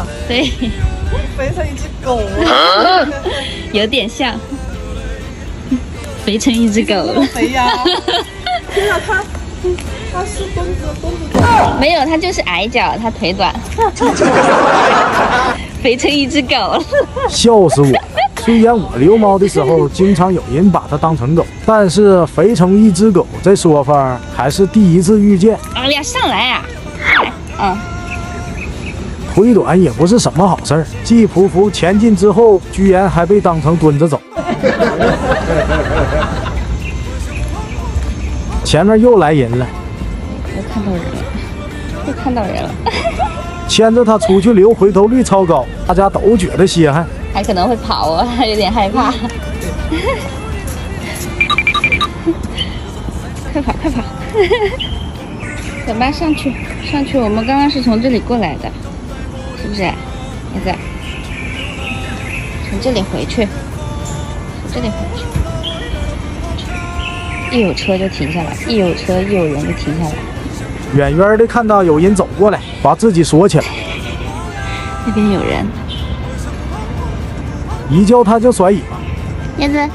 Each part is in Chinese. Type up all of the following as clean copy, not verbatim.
啊？对，肥成一只狗啊！有点像，肥成一只狗了。肥呀！天啊，它是墩子狗。没有，它就是矮脚，它腿短，肥成一只狗了。笑死我！虽然我遛猫的时候经常有人把它当成狗，但是肥成一只狗这说法还是第一次遇见。哎呀，上来啊！腿短也不是什么好事儿，继匍匐前进之后，居然还被当成蹲着走。前面又来人了，又看到人了。牵着它出去溜，回头率超高，大家都觉得稀罕。还可能会跑哦，还有点害怕。快跑！走吧，上去！我们刚刚是从这里过来的，是不是？孩子，从这里回去，一有车就停下来，一有车一有人就停下来。远远的看到有人走过来，把自己锁起来。那边有人。一叫它就甩尾巴。叶子，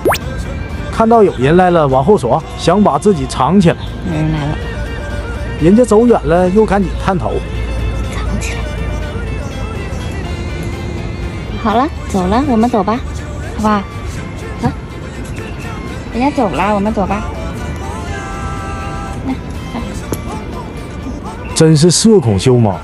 看到有人来了，往后缩，想把自己藏起来。有人来了，人家走远了，又赶紧探头，藏起来。好了，走了，我们走吧，好不好？走，人家走了，我们走吧。真是社恐修猫。